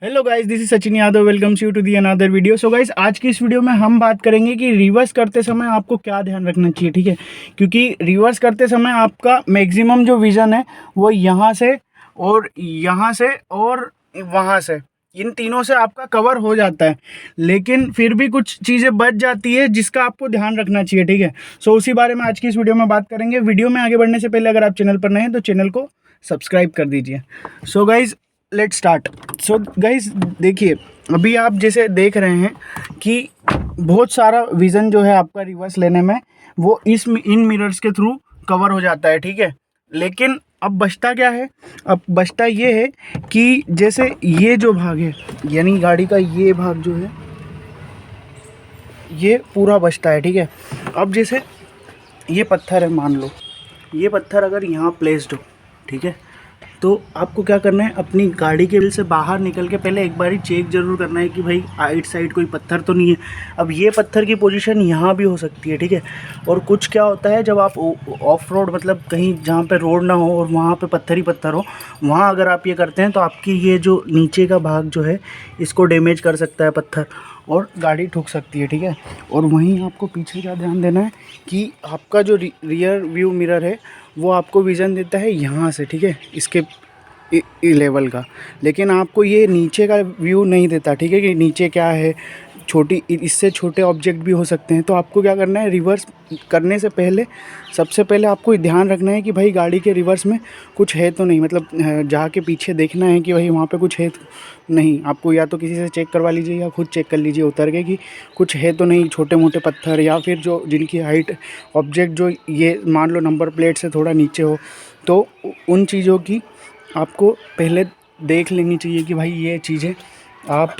Hello guys, this is Sachin Yadav. Welcome you to the another video. So guys, आज की इस video में हम बात करेंगे कि रिवर्स करते समय आपको क्या ध्यान रखना चाहिए। ठीक है, क्योंकि रिवर्स करते समय आपका मैक्सिमम जो विज़न है वो यहाँ से और वहाँ से, इन तीनों से आपका कवर हो जाता है, लेकिन फिर भी कुछ चीज़ें बच जाती है जिसका आपको ध्यान रखना चाहिए। ठीक है, सो उसी बारे में आज की इस वीडियो में बात करेंगे। वीडियो में आगे बढ़ने से पहले अगर आप चैनल पर नए हैं तो चैनल को सब्सक्राइब कर दीजिए। So guys, let's start. So guys, देखिए, अभी आप जैसे देख रहे हैं कि बहुत सारा विज़न जो है आपका रिवर्स लेने में वो इन मिरर्स के थ्रू कवर हो जाता है। ठीक है, लेकिन अब बचता क्या है? अब बचता ये है कि जैसे ये जो भाग है, यानी गाड़ी का ये भाग जो है ये पूरा बचता है। ठीक है, अब जैसे ये पत्थर है, मान लो ये पत्थर अगर यहाँ प्लेस्ड हो, ठीक है, तो आपको क्या करना है, अपनी गाड़ी के व्हील से बाहर निकल के पहले एक बारी चेक ज़रूर करना है कि भाई आइट साइड कोई पत्थर तो नहीं है। अब ये पत्थर की पोजीशन यहाँ भी हो सकती है। ठीक है, और कुछ क्या होता है, जब आप ऑफ रोड, मतलब कहीं जहाँ पे रोड ना हो और वहाँ पे पत्थर ही पत्थर हो, वहाँ अगर आप ये करते हैं तो आपकी ये जो नीचे का भाग जो है इसको डैमेज कर सकता है पत्थर, और गाड़ी ठुक सकती है। ठीक है, और वहीं आपको पीछे क्या ध्यान देना है कि आपका जो रियर व्यू मिरर है वो आपको विज़न देता है यहाँ से, ठीक है, इसके लेवल का, लेकिन आपको ये नीचे का व्यू नहीं देता। ठीक है, कि नीचे क्या है, इससे छोटे ऑब्जेक्ट भी हो सकते हैं। तो आपको क्या करना है, रिवर्स करने से पहले सबसे पहले आपको ध्यान रखना है कि भाई गाड़ी के रिवर्स में कुछ है तो नहीं, मतलब जाके पीछे देखना है कि भाई वहाँ पे कुछ है तो नहीं। आपको या तो किसी से चेक करवा लीजिए या खुद चेक कर लीजिए उतर के कि कुछ है तो नहीं, छोटे मोटे पत्थर या फिर जो जिनकी हाइट ऑब्जेक्ट जो ये मान लो नंबर प्लेट से थोड़ा नीचे हो, तो उन चीज़ों की आपको पहले देख लेनी चाहिए कि भाई ये चीज़ें आप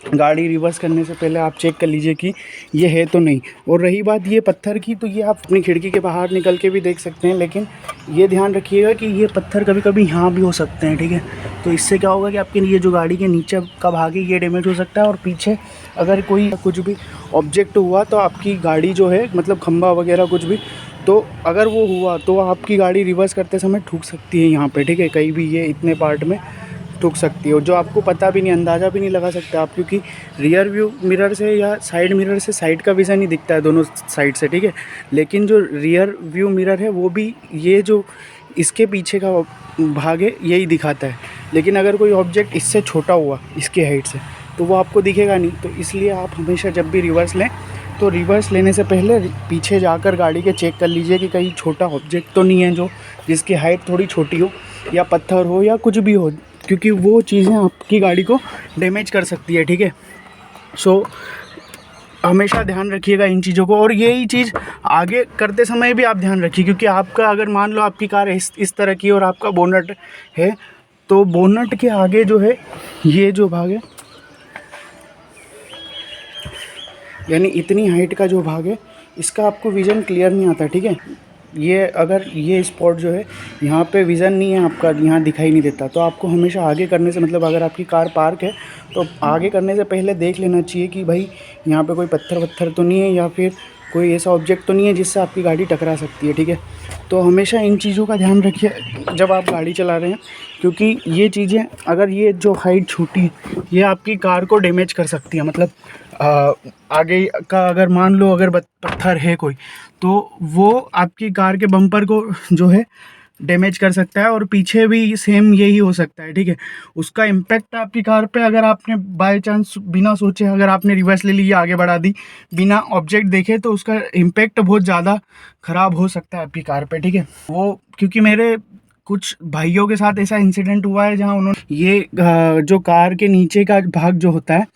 गाड़ी रिवर्स करने से पहले आप चेक कर लीजिए कि ये है तो नहीं। और रही बात ये पत्थर की, तो ये आप अपनी खिड़की के बाहर निकल के भी देख सकते हैं, लेकिन ये ध्यान रखिएगा कि ये पत्थर कभी कभी यहाँ भी हो सकते हैं। ठीक है, तो इससे क्या होगा कि आपके ये जो गाड़ी के नीचे का भाग है ये डैमेज हो सकता है, और पीछे अगर कोई कुछ भी ऑब्जेक्ट हुआ तो आपकी गाड़ी जो है, मतलब खंभा वगैरह कुछ भी, तो अगर वो हुआ तो आपकी गाड़ी रिवर्स करते समय ठुक सकती है यहाँ पे। ठीक है, कहीं भी ये इतने पार्ट में ठुक सकती है, और जो आपको पता भी नहीं, अंदाज़ा भी नहीं लगा सकते आप, क्योंकि रियर व्यू मिरर से या साइड मिरर से साइड का विज़न ही दिखता है दोनों साइड से। ठीक है, लेकिन जो रियर व्यू मिरर है वो भी ये जो इसके पीछे का भाग है यही दिखाता है, लेकिन अगर कोई ऑब्जेक्ट इससे छोटा हुआ इसके हाइट से तो वो आपको दिखेगा नहीं। तो इसलिए आप हमेशा जब भी रिवर्स लें तो रिवर्स लेने से पहले पीछे जाकर गाड़ी के चेक कर लीजिए कि कहीं छोटा ऑब्जेक्ट तो नहीं है जो जिसकी हाइट थोड़ी छोटी हो, या पत्थर हो या कुछ भी हो, क्योंकि वो चीज़ें आपकी गाड़ी को डैमेज कर सकती है। ठीक है, सो हमेशा ध्यान रखिएगा इन चीज़ों को, और यही चीज़ आगे करते समय भी आप ध्यान रखिए, क्योंकि आपका अगर मान लो आपकी कार इस तरह की और आपका बोनट है, तो बोनट के आगे जो है ये जो भाग है, यानी इतनी हाइट का जो भाग है, इसका आपको विज़न क्लियर नहीं आता। ठीक है, ये अगर ये स्पॉट जो है यहाँ पे विज़न नहीं है आपका, यहाँ दिखाई नहीं देता, तो आपको हमेशा आगे करने से, मतलब अगर आपकी कार पार्क है तो आगे करने से पहले देख लेना चाहिए कि भाई यहाँ पे कोई पत्थर वत्थर तो नहीं है, या फिर कोई ऐसा ऑब्जेक्ट तो नहीं है जिससे आपकी गाड़ी टकरा सकती है। ठीक है, तो हमेशा इन चीज़ों का ध्यान रखिए जब आप गाड़ी चला रहे हैं, क्योंकि ये चीज़ें, अगर ये जो हाइट छोटी है ये आपकी कार को डैमेज कर सकती है। मतलब आगे का अगर मान लो अगर पत्थर है कोई, तो वो आपकी कार के बम्पर को जो है डैमेज कर सकता है, और पीछे भी सेम यही हो सकता है। ठीक है, उसका इम्पैक्ट आपकी कार पे, अगर आपने बाय चांस बिना सोचे अगर आपने रिवर्स ले ली या आगे बढ़ा दी बिना ऑब्जेक्ट देखे, तो उसका इम्पैक्ट बहुत ज़्यादा ख़राब हो सकता है आपकी कार पे। ठीक है, वो क्योंकि मेरे कुछ भाइयों के साथ ऐसा इंसिडेंट हुआ है जहां उन्होंने ये जो कार के नीचे का भाग जो होता है,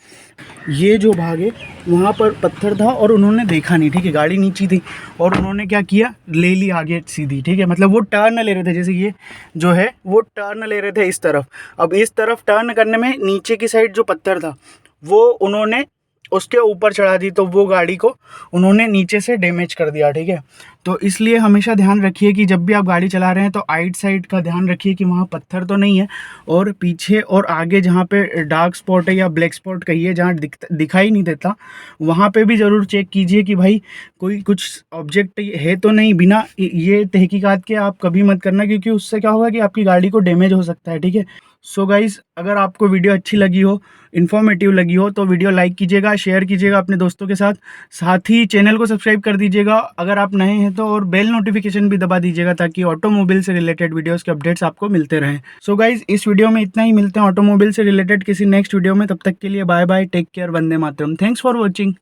ये जो भाग है वहाँ पर पत्थर था और उन्होंने देखा नहीं। ठीक है, गाड़ी नीची थी और उन्होंने क्या किया, ले ली आगे सीधी। ठीक है, मतलब वो टर्न ले रहे थे, जैसे ये जो है वो टर्न ले रहे थे इस तरफ। अब इस तरफ टर्न करने में नीचे की साइड जो पत्थर था वो उन्होंने उसके ऊपर चढ़ा दी, तो वो गाड़ी को उन्होंने नीचे से डैमेज कर दिया। ठीक है, तो इसलिए हमेशा ध्यान रखिए कि जब भी आप गाड़ी चला रहे हैं तो आइट साइड का ध्यान रखिए कि वहाँ पत्थर तो नहीं है, और पीछे और आगे जहाँ पे डार्क स्पॉट है या ब्लैक स्पॉट कहिए, जहाँ दिखाई नहीं देता, वहाँ पे भी ज़रूर चेक कीजिए कि भाई कोई कुछ ऑब्जेक्ट है तो नहीं। बिना ये तहकीकात के आप कभी मत करना, क्योंकि उससे क्या होगा कि आपकी गाड़ी को डैमेज हो सकता है। ठीक है, सो गाइस, अगर आपको वीडियो अच्छी लगी हो, इन्फॉर्मेटिव लगी हो, तो वीडियो लाइक कीजिएगा, शेयर कीजिएगा अपने दोस्तों के साथ। साथ ही चैनल को सब्सक्राइब कर दीजिएगा अगर आप नए हैं तो, और बेल नोटिफिकेशन भी दबा दीजिएगा ताकि ऑटोमोबाइल से रिलेटेड वीडियोस के अपडेट्स आपको मिलते रहें। सो गाइस, इस वीडियो में इतना ही। मिलते हैं ऑटोमोबाइल से रिलेटेड किसी नेक्स्ट वीडियो में। तब तक के लिए bye bye, take care, Vande Mataram. Thanks for watching.